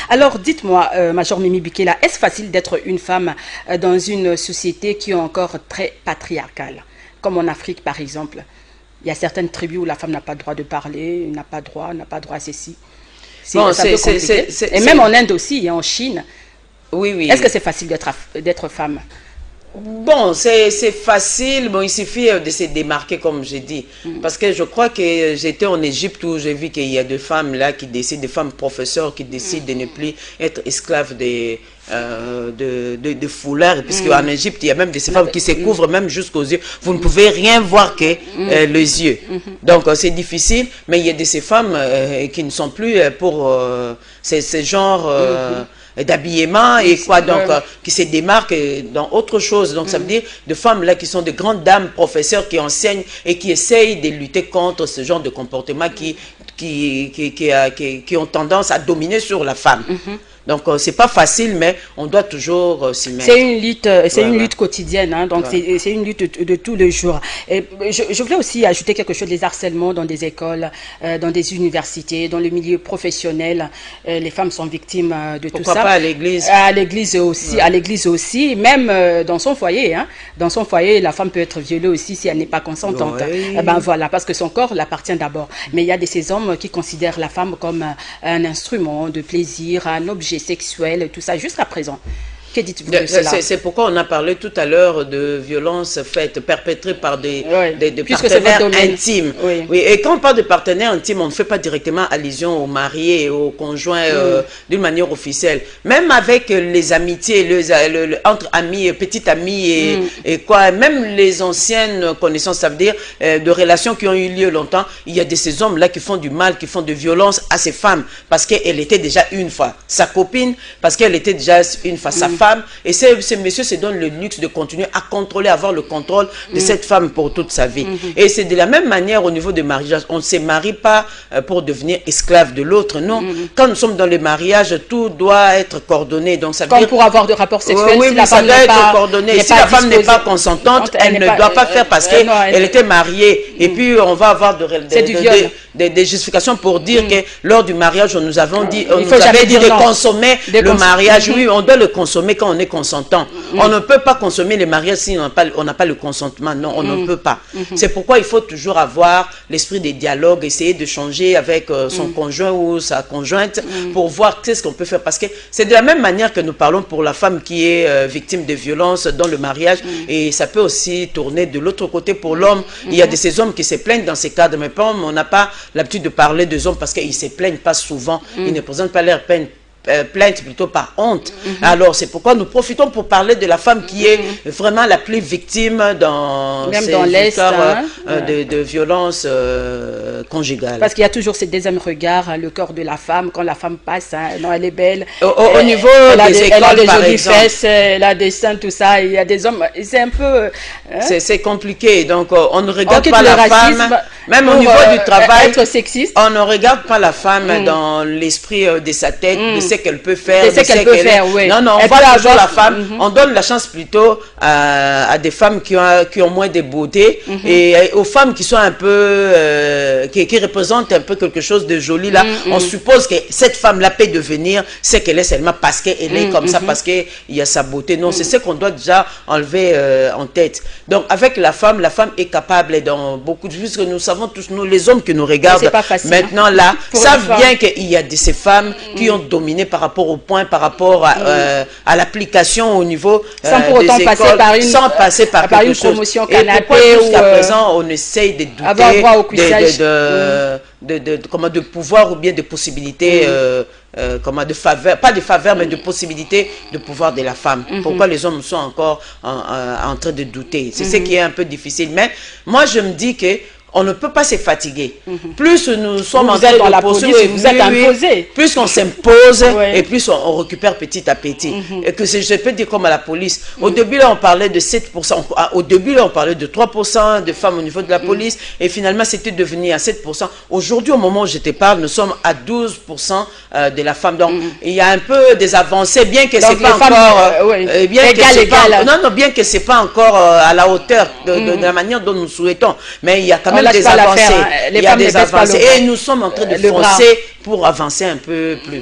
Alors, dites-moi, Major Mimi Bikela, est-ce facile d'être une femme dans une société qui est encore très patriarcale, comme en Afrique, par exemple? Il y a certaines tribus où la femme n'a pas le droit de parler, n'a pas droit à ceci. Bon, et même en Inde aussi, et en Chine. Oui, oui. Est-ce que c'est facile d'être femme? Bon, c'est facile. Bon, il suffit de se démarquer, comme j'ai dit. Parce que je crois que j'étais en Égypte où j'ai vu qu'il y a des femmes là qui décident, des femmes professeurs qui décident de ne plus être esclaves de foulards. Puisque en Égypte, il y a même de ces femmes qui se couvrent même jusqu'aux yeux. Vous ne pouvez rien voir que les yeux. Donc, c'est difficile. Mais il y a de ces femmes qui ne sont plus pour ces genres d'habillement et quoi, donc qui se démarquent dans autre chose. Donc ça veut dire de femmes là qui sont de grandes dames professeurs qui enseignent et qui essayent de lutter contre ce genre de comportement qui ont tendance à dominer sur la femme. Donc c'est pas facile, mais on doit toujours s'y mettre. C'est une lutte quotidienne, hein, donc c'est une lutte de tous les jours. Et je voulais aussi ajouter quelque chose, les harcèlements dans des écoles, dans des universités, dans le milieu professionnel. Les femmes sont victimes de tout ça. Pourquoi pas à l'église? À l'église aussi, à l'église aussi, même dans son foyer. Hein. Dans son foyer, la femme peut être violée aussi si elle n'est pas consentante. Eh ben voilà, parce que son corps l'appartient d'abord. Mais il y a ces hommes qui considèrent la femme comme un instrument de plaisir, un objet sexuel, tout ça, jusqu'à présent. Que dites-vous de cela? C'est pourquoi on a parlé tout à l'heure de violences perpétrées par des partenaires intimes. Oui, et quand on parle de partenaires intimes, on ne fait pas directement allusion aux mariés et aux conjoints d'une manière officielle. Même avec les amitiés, entre amis, petites amies et quoi, même les anciennes connaissances, ça veut dire de relations qui ont eu lieu longtemps, il y a de ces hommes-là qui font du mal, qui font de violence à ces femmes, parce qu'elle était déjà une fois sa copine, parce qu'elle était déjà une fois sa femme, et ces messieurs se donnent le luxe de continuer à contrôler, avoir le contrôle de cette femme pour toute sa vie. Et c'est de la même manière au niveau des mariages. On ne se marie pas pour devenir esclave de l'autre, non. Quand nous sommes dans les mariages, tout doit être coordonné. Donc, ça veut dire... pour avoir de rapports sexuels, oui, si la ça femme doit être pas, coordonné. Si la femme n'est pas consentante, elle ne doit pas faire parce qu'elle était mariée. Et puis, on va avoir des justifications pour dire que lors du mariage, on nous avait dit de consommer le mariage. Oui, on doit le consommer quand on est consentant. On ne peut pas consommer les mariages si on n'a pas le consentement. Non, on ne peut pas. C'est pourquoi il faut toujours avoir l'esprit des dialogues, essayer de changer avec son conjoint ou sa conjointe pour voir qu'est-ce qu'on peut faire. Parce que c'est de la même manière que nous parlons pour la femme qui est victime de violences dans le mariage. Et ça peut aussi tourner de l'autre côté pour l'homme. Il y a de ces hommes qui se plaignent dans ces cadres. Mais on n'a pas l'habitude de parler des hommes parce qu'ils ne se plaignent pas souvent. Ils ne présentent pas leur plainte plutôt par honte. Alors c'est pourquoi nous profitons pour parler de la femme qui est vraiment la plus victime dans ces histoires de violences conjugales. Parce qu'il y a toujours ce deuxième regard, le corps de la femme, quand la femme passe, non, elle est belle. Au niveau des écoles, elle a des par jolies exemple, fesses, elle a des seins, tout ça. Il y a des hommes, c'est un peu... c'est compliqué, donc on ne regarde pas la femme, même au niveau du travail, être sexiste. On ne regarde pas la femme dans l'esprit de sa tête, de ce qu'elle peut faire, oui. Non, on voit toujours la femme, on donne la chance plutôt à des femmes qui ont moins de beauté et aux femmes qui sont un peu, qui représentent un peu quelque chose de joli là. On suppose que cette femme-là peut devenir ce qu'elle est seulement parce qu'elle est comme ça, parce qu'il y a sa beauté. Non, c'est ce qu'on doit déjà enlever en tête. Donc avec la femme est capable dans beaucoup de... Puisque nous savons tous, nous les hommes qui nous regardent maintenant là, savent bien qu'il y a de ces femmes qui ont dominé par rapport au point, par rapport à l'application au niveau sans pour autant passer par une promotion canapé. Et pourquoi jusqu'à présent on essaye de douter de pouvoir ou bien de possibilités, de faveur, pas de faveur mais de possibilités de pouvoir de la femme. Pourquoi les hommes sont encore en train de douter? C'est ce qui est un peu difficile. Mais moi je me dis que on ne peut pas se fatiguer. Plus nous sommes en train de poursuivre, plus on s'impose et plus on récupère petit à petit. Et que je peux dire comme à la police. Au début, là, on parlait de 7%. Au début, là, on parlait de 3% de femmes au niveau de la police. Et finalement, c'était devenu à 7%. Aujourd'hui, au moment où je te parle, nous sommes à 12% de la femme. Donc, il y a un peu des avancées, bien que c'est pas encore... bien que c'est pas encore à la hauteur de la manière dont nous souhaitons. Mais il y a quand même des avancées. Il y a des avancées. Et nous sommes en train de foncer pour avancer un peu plus.